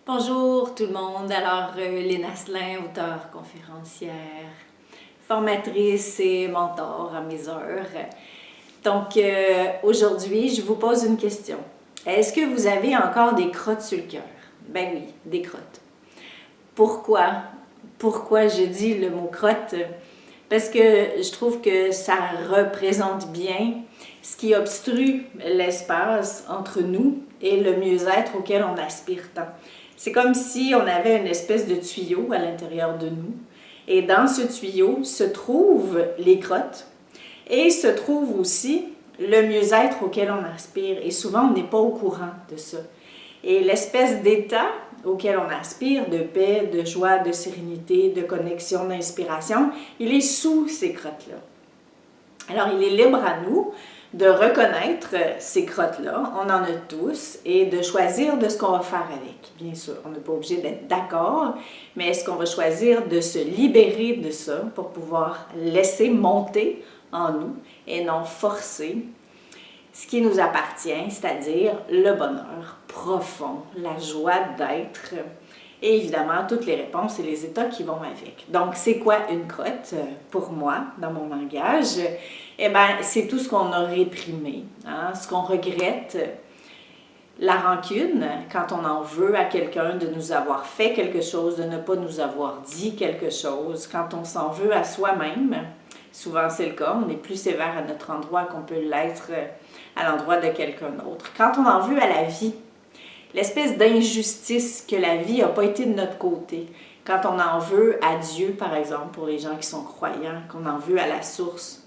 Bonjour tout le monde, alors Léna Asselin, auteure, conférencière, formatrice et mentor à mes heures. Donc aujourd'hui, je vous pose une question. Est-ce que vous avez encore des crottes sur le cœur? Ben oui, des crottes. Pourquoi? Pourquoi je dis le mot crotte? Parce que je trouve que ça représente bien ce qui obstrue l'espace entre nous et le mieux-être auquel on aspire tant. C'est comme si on avait une espèce de tuyau à l'intérieur de nous. Et dans ce tuyau se trouvent les crottes et se trouve aussi le mieux-être auquel on aspire. Et souvent, on n'est pas au courant de ça. Et l'espèce d'état auquel on aspire, de paix, de joie, de sérénité, de connexion, d'inspiration, il est sous ces crottes-là. Alors, il est libre à nous de reconnaître ces crottes-là, on en a tous, et de choisir de ce qu'on va faire avec. Bien sûr, on n'est pas obligé d'être d'accord, mais est-ce qu'on va choisir de se libérer de ça pour pouvoir laisser monter en nous et non forcer ce qui nous appartient, c'est-à-dire le bonheur profond, la joie d'être, et évidemment toutes les réponses et les états qui vont avec. Donc, c'est quoi une crotte pour moi, dans mon langage? Eh bien, c'est tout ce qu'on a réprimé, hein, ce qu'on regrette, la rancune, quand on en veut à quelqu'un de nous avoir fait quelque chose, de ne pas nous avoir dit quelque chose, quand on s'en veut à soi-même, souvent c'est le cas, on est plus sévère à notre endroit qu'on peut l'être à l'endroit de quelqu'un d'autre. Quand on en veut à la vie, l'espèce d'injustice que la vie n'a pas été de notre côté, quand on en veut à Dieu, par exemple, pour les gens qui sont croyants, qu'on en veut à la source,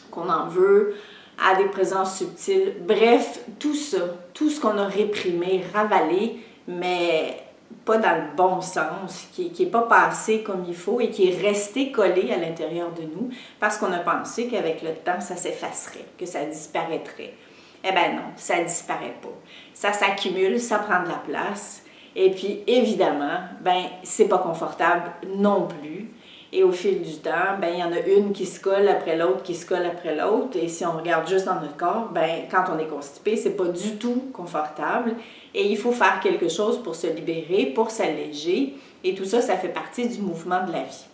qu'on en veut à des présences subtiles, bref, tout ça, tout ce qu'on a réprimé, ravalé, mais pas dans le bon sens, qui n'est pas passé comme il faut et qui est resté collé à l'intérieur de nous parce qu'on a pensé qu'avec le temps, ça s'effacerait, que ça disparaîtrait. Eh bien non, ça ne disparaît pas. Ça s'accumule, ça prend de la place. Et puis, évidemment, ben c'est pas confortable non plus. Et au fil du temps, ben il y en a une qui se colle après l'autre, qui se colle après l'autre. Et si on regarde juste dans notre corps, ben quand on est constipé, c'est pas du tout confortable. Et il faut faire quelque chose pour se libérer, pour s'alléger. Et tout ça, ça fait partie du mouvement de la vie.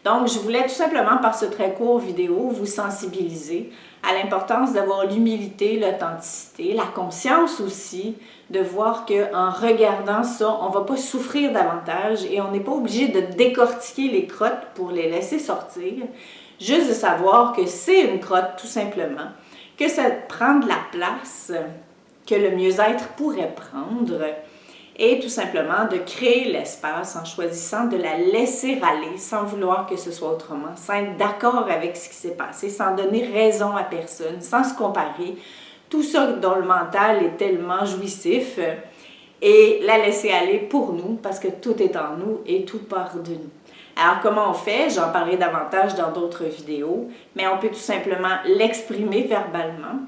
Donc, je voulais tout simplement, par ce très court vidéo, vous sensibiliser à l'importance d'avoir l'humilité, l'authenticité, la conscience aussi, de voir qu'en regardant ça, on ne va pas souffrir davantage et on n'est pas obligé de décortiquer les crottes pour les laisser sortir, juste de savoir que c'est une crotte tout simplement, que ça prend de la place que le mieux-être pourrait prendre, et tout simplement de créer l'espace en choisissant de la laisser aller sans vouloir que ce soit autrement, sans être d'accord avec ce qui s'est passé, sans donner raison à personne, sans se comparer. Tout ça dont le mental est tellement jouissif et la laisser aller pour nous parce que tout est en nous et tout part de nous. Alors, comment on fait? J'en parlerai davantage dans d'autres vidéos, mais on peut tout simplement l'exprimer verbalement,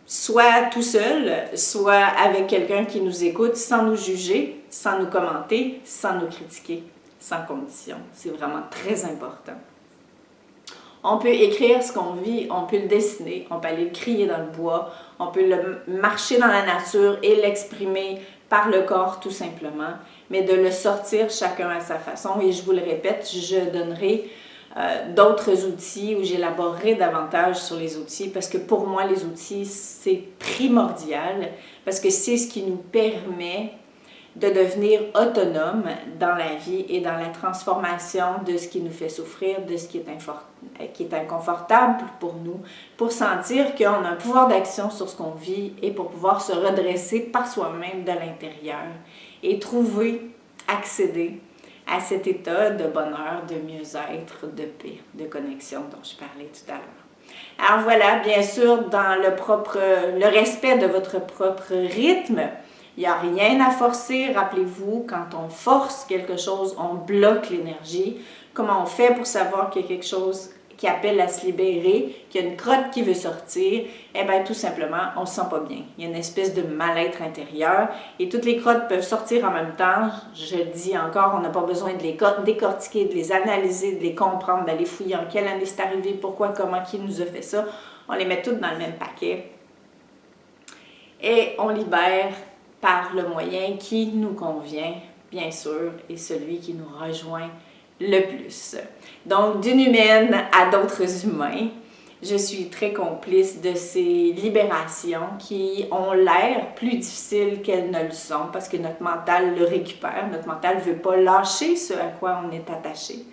soit tout seul, soit avec quelqu'un qui nous écoute sans nous juger, sans nous commenter, sans nous critiquer, sans condition. C'est vraiment très important. On peut écrire ce qu'on vit, on peut le dessiner, on peut aller le crier dans le bois, on peut le marcher dans la nature et l'exprimer par le corps tout simplement, mais de le sortir chacun à sa façon. Et je vous le répète, je donnerai d'autres outils où j'élaborerai davantage sur les outils parce que pour moi, les outils, c'est primordial parce que c'est ce qui nous permet de devenir autonome dans la vie et dans la transformation de ce qui nous fait souffrir, de ce qui est inconfortable pour nous, pour sentir qu'on a un pouvoir d'action sur ce qu'on vit et pour pouvoir se redresser par soi-même de l'intérieur et trouver, accéder à cet état de bonheur, de mieux-être, de paix, de connexion dont je parlais tout à l'heure. Alors voilà, bien sûr, dans le respect de votre propre rythme, il n'y a rien à forcer. Rappelez-vous, quand on force quelque chose, on bloque l'énergie. Comment on fait pour savoir qu'il y a quelque chose qui appelle à se libérer, qu'il y a une crotte qui veut sortir? Eh bien, tout simplement, on ne se sent pas bien. Il y a une espèce de mal-être intérieur et toutes les crottes peuvent sortir en même temps. Je le dis encore, on n'a pas besoin de les décortiquer, de les analyser, de les comprendre, d'aller fouiller en quelle année c'est arrivé, pourquoi, comment, qui nous a fait ça. On les met toutes dans le même paquet et on libère par le moyen qui nous convient, bien sûr, et celui qui nous rejoint le plus. Donc, d'une humaine à d'autres humains, je suis très complice de ces libérations qui ont l'air plus difficiles qu'elles ne le sont parce que notre mental le récupère. Notre mental ne veut pas lâcher ce à quoi on est attaché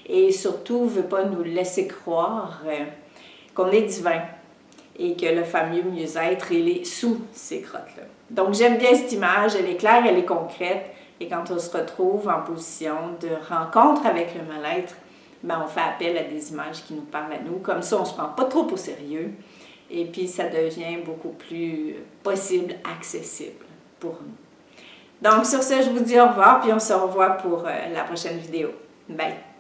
et surtout ne veut pas nous laisser croire qu'on est divin et que le fameux mieux-être, il est sous ces crottes-là. Donc, j'aime bien cette image, elle est claire, elle est concrète. Et quand on se retrouve en position de rencontre avec le mal-être, ben on fait appel à des images qui nous parlent à nous. Comme ça, on ne se prend pas trop au sérieux. Et puis, ça devient beaucoup plus possible, accessible pour nous. Donc, sur ce, je vous dis au revoir, puis on se revoit pour la prochaine vidéo. Bye!